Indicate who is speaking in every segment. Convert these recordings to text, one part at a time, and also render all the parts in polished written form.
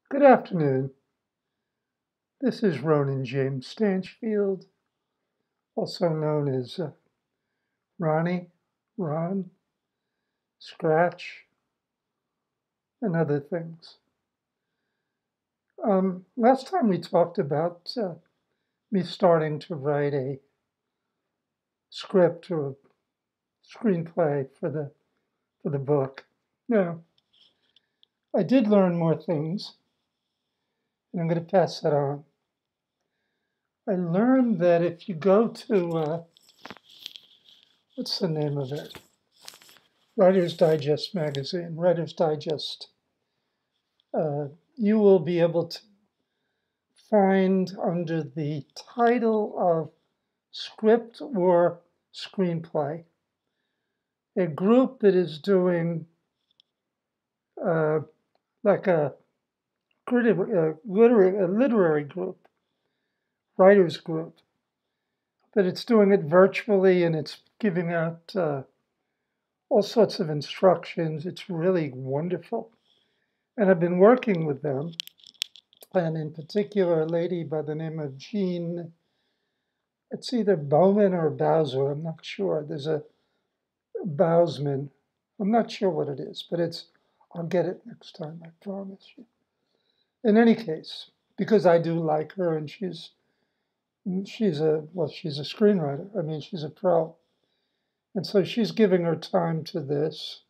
Speaker 1: Good afternoon. This is Ronan James Stanchfield, also known as Ronnie, Ron, Scratch, and other things. Last time we talked about me starting to write a script or a screenplay for the book. Now, I did learn more things, and I'm going to pass that on. I learned that if you go to what's the name of it? Writer's Digest magazine, Writer's Digest, you will be able to find under the title of script or screenplay a group that is doing uh, like a literary group, writers group, but it's doing it virtually and it's giving out all sorts of instructions. It's really wonderful. And I've been working with them, and in particular, a lady by the name of Jean. It's either Bowman or Bowser. I'm not sure. There's a Bousman. I'm not sure what it is, but I'll get it next time, I promise you. In any case, because I do like her and she's a screenwriter. I mean, she's a pro. And so she's giving her time to this.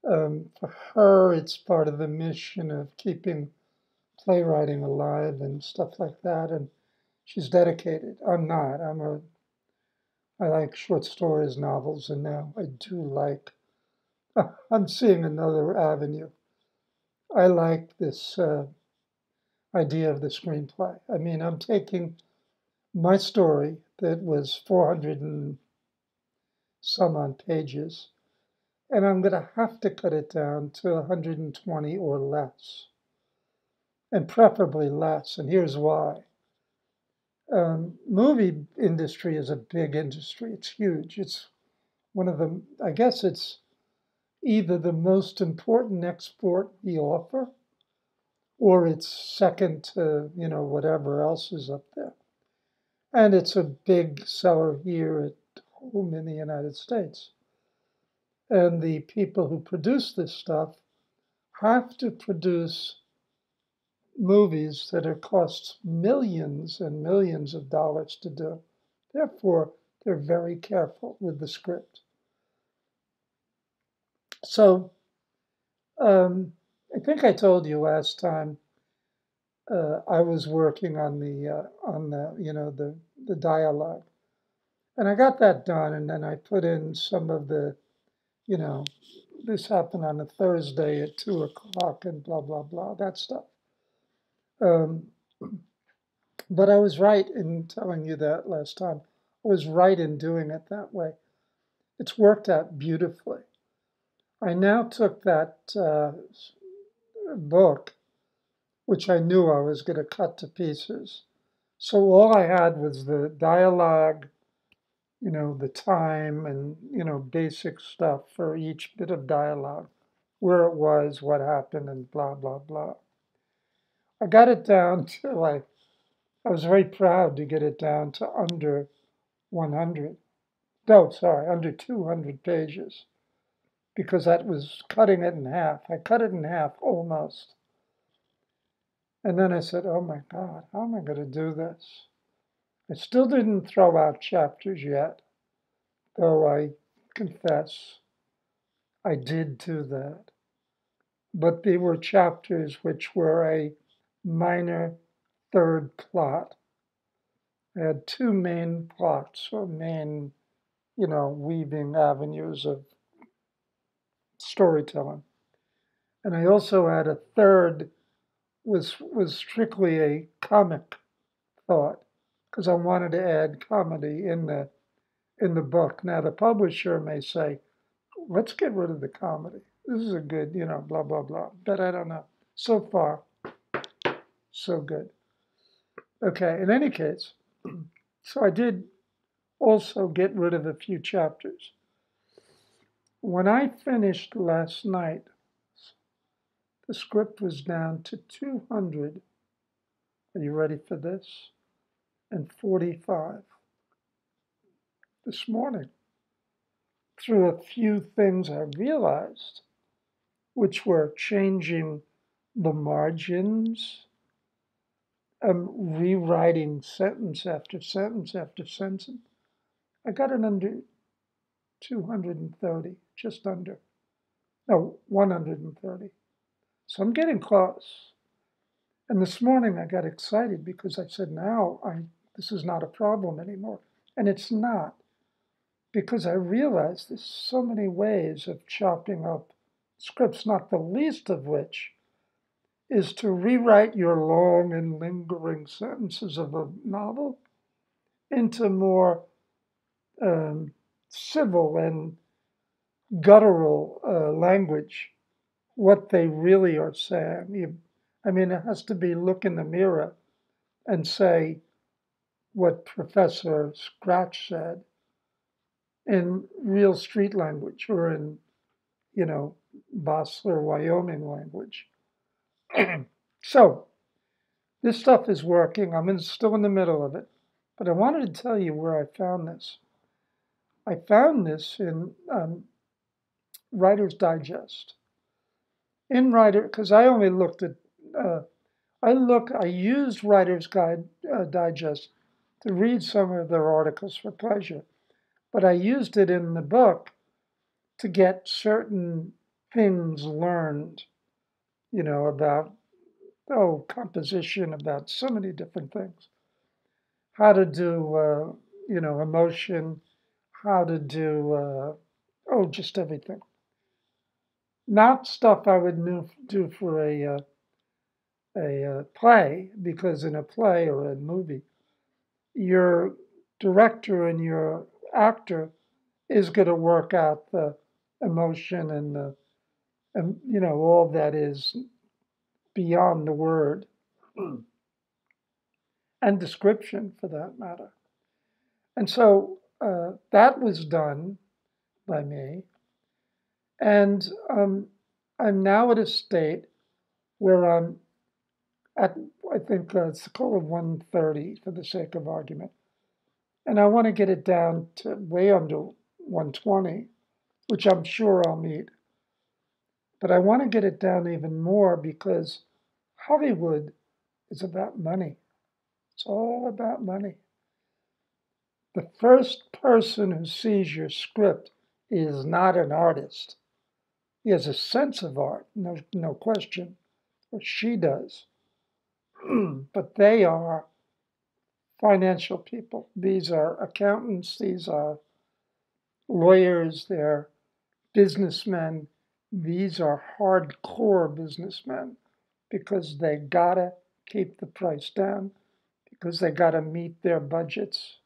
Speaker 1: For her, it's part of the mission of keeping playwriting alive and stuff like that. And she's dedicated. I'm not. I like short stories, novels, and now I do like, I'm seeing another avenue. I like this idea of the screenplay. I mean, I'm taking my story that was 400 and some on pages, and I'm going to have to cut it down to 120 or less, and preferably less. And here's why. Movie industry is a big industry. It's huge. It's one of the, I guess it's either the most important export we offer, or it's second to, whatever else is up there. And it's a big seller here at home in the United States. And the people who produce this stuff have to produce movies that are costs millions and millions of dollars to do. Therefore, they're very careful with the script. So I think I told you last time I was working on the dialogue, and I got that done, and then I put in some of the you know this happened on a Thursday at 2 o'clock and blah blah blah that stuff. Um, but I was right in telling you that last time. I was right in doing it that way. It's worked out beautifully. I now took that book, which I knew I was going to cut to pieces. So all I had was the dialogue, the time and, basic stuff for each bit of dialogue, where it was, what happened, and blah, blah, blah. I got it down to I was very proud to get it down to under 100. No, sorry, under 200 pages, because that was cutting it in half. I cut it in half almost. And then I said, oh my God, how am I going to do this? I still didn't throw out chapters yet, though I confess I did do that. But they were chapters which were a minor third plot. I had two main plots or main, weaving avenues of storytelling. And I also had a third was strictly a comic thought because I wanted to add comedy in the book. Now the publisher may say, let's get rid of the comedy. This is a good, blah, blah, blah. But I don't know. So far, so good. Okay, in any case, so I did also get rid of a few chapters. When I finished last night, The script was down to 200. Are you ready for this? And 45 this morning. Through a few things I realized, which were changing the margins, rewriting sentence after sentence after sentence. I got it under 230, just under. No, 130. So I'm getting close. And this morning I got excited because I said, this is not a problem anymore. And it's not, because I realized there's so many ways of chopping up scripts, not the least of which is to rewrite your long and lingering sentences of a novel into more civil and guttural language, what they really are saying. It has to be look in the mirror and say what Professor Scratch said in real street language or in, Bosler, Wyoming language. So this stuff is working. Still in the middle of it. But I wanted to tell you where I found this. I found this in Writer's Digest. In Writer, because I only looked at, I used Writer's Digest to read some of their articles for pleasure, but I used it in the book to get certain things learned, about, composition, about so many different things. How to do, emotion, how to do, just everything. Not stuff I would do for a play, because in a play or a movie, your director and your actor is going to work out the emotion and all that is beyond the word and description for that matter. And so that was done by me. And I'm now at a state where I'm at, I think it's a call of 130 for the sake of argument. And I want to get it down to way under 120, which I'm sure I'll meet. But I want to get it down even more because Hollywood is about money. It's all about money. The first person who sees your script is not an artist. He has a sense of art, no question, or she does. But they are financial people. These are accountants, these are lawyers, they're businessmen. These are hardcore businessmen because they gotta keep the price down, because they gotta meet their budgets,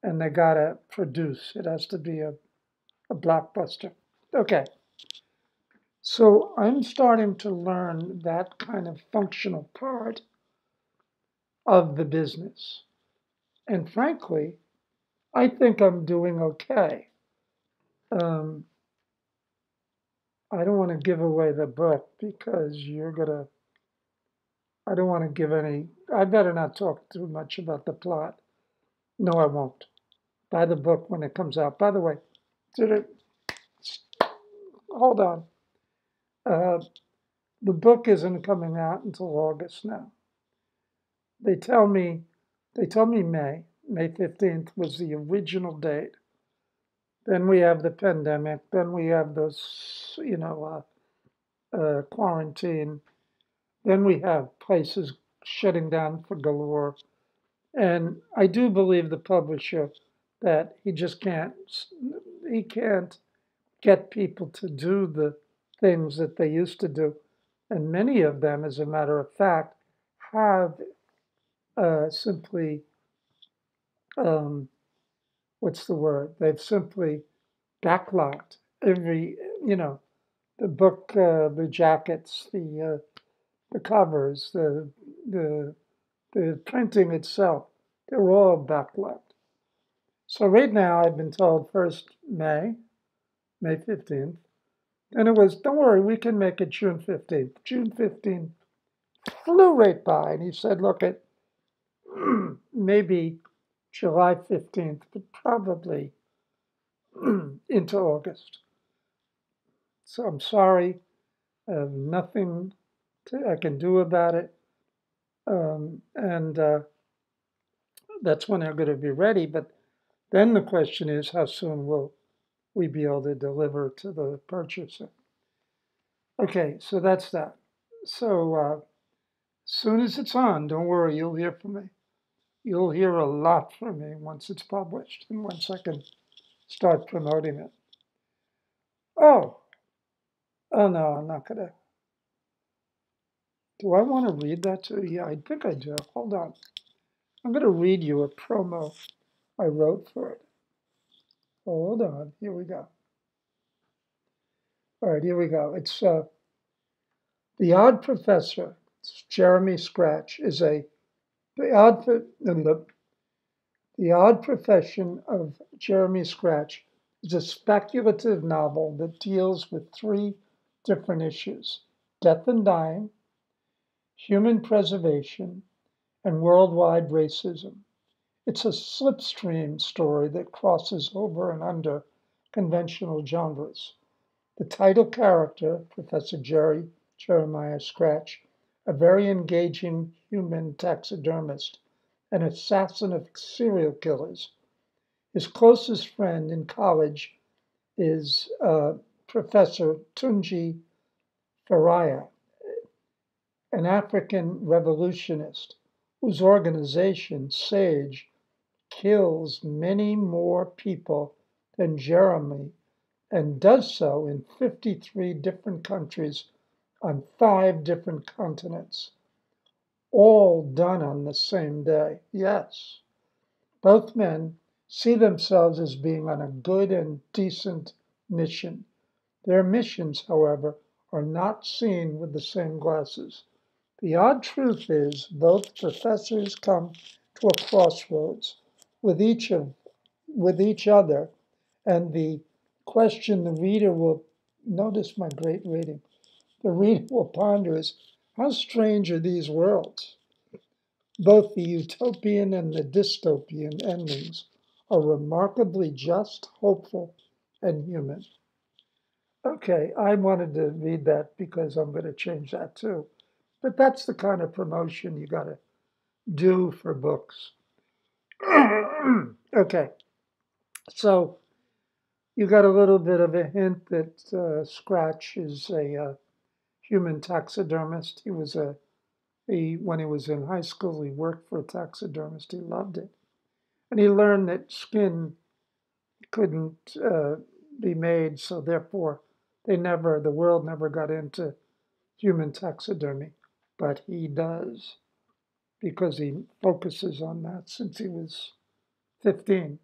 Speaker 1: and they gotta produce. It has to be a blockbuster. Okay. So I'm starting to learn that kind of functional part of the business. And frankly, I think I'm doing okay. Um, I don't want to give away the book because I don't want to give I better not talk too much about the plot. No, I won't. Buy the book when it comes out. By the way, hold on. The book isn't coming out until August now. They tell me May 15th was the original date. Then we have the pandemic. Then we have those, quarantine. Then we have places shutting down for galore. And I do believe the publisher that he can't get people to do the things that they used to do. And many of them, as a matter of fact, have simply, what's the word? They've simply backlogged the book, the jackets, the covers, the printing itself. They're all backlogged. So right now, I've been told first May 15th, And it was, don't worry, we can make it June 15th. June 15th flew right by. And he said, look, it maybe July 15th, but probably into August. So I'm sorry. I have nothing I can do about it. And that's when they're going to be ready. But then the question is, how soon will we be able to deliver to the purchaser? Okay, so that's that. So soon as it's on, don't worry, you'll hear from me. You'll hear a lot from me once it's published and once I can start promoting it. Oh, oh no, I'm not gonna. Do I want to read that to you? Yeah, I think I do. Hold on. I'm gonna read you a promo I wrote for it. Hold on. Here we go. All right, here we go. It's The Odd Professor. It's Jeremy Scratch is a the odd the Odd Profession of Jeremy Scratch is a speculative novel that deals with three different issues: death and dying, human preservation, and worldwide racism. It's a slipstream story that crosses over and under conventional genres. The title character, Professor Jeremiah Scratch, a very engaging human taxidermist, an assassin of serial killers. His closest friend in college is Professor Tunji Faraya, an African revolutionist whose organization, SAGE, kills many more people than Jeremy and does so in 53 different countries on 5 different continents, all done on the same day. Yes, both men see themselves as being on a good and decent mission. Their missions, however, are not seen with the same glasses. The odd truth is, both professors come to a crossroads with with each other, and the question the reader will notice my great reading. The reader will ponder is, how strange are these worlds? Both the utopian and the dystopian endings are remarkably just, hopeful, and human. Okay, I wanted to read that because I'm going to change that too. But that's the kind of promotion you got to do for books. Okay, so you got a little bit of a hint that Scratch is a human taxidermist. When he was in high school, he worked for a taxidermist. He loved it, and he learned that skin couldn't be made, so therefore, the world never got into human taxidermy, but he does because he focuses on that since he was 15.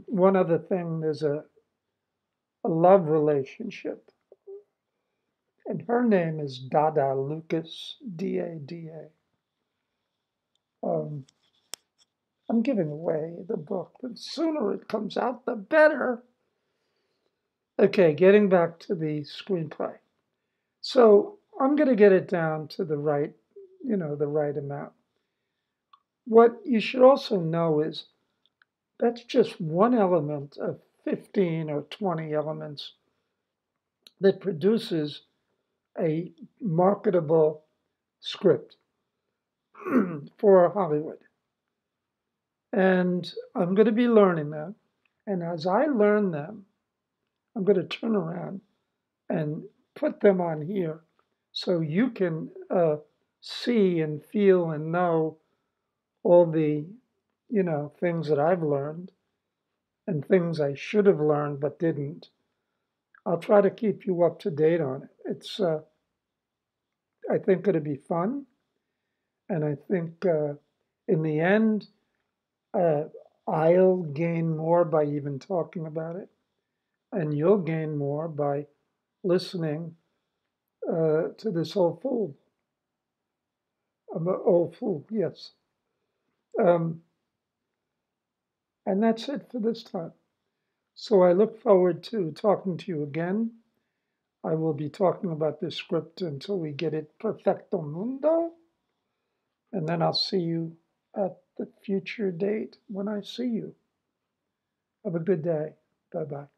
Speaker 1: One other thing, there's a love relationship, and her name is Dada Lucas, Dada. Um, I'm giving away the book. The sooner it comes out, the better. Okay, getting back to the screenplay. So I'm going to get it down to the right, the right amount. What you should also know is that's just one element of 15 or 20 elements that produces a marketable script for Hollywood. And I'm going to be learning them. And as I learn them, I'm going to turn around and put them on here so you can see and feel and know all the, things that I've learned and things I should have learned but didn't. I'll try to keep you up to date on it. It's, I think it'll be fun. And I think in the end, uh, I'll gain more by even talking about it. And you'll gain more by listening to this old fool. I'm an old fool, yes. Um, and that's it for this time. So I look forward to talking to you again. I will be talking about this script until we get it perfecto mundo, and then I'll see you at the future date when I see you. Have a good day. Bye bye.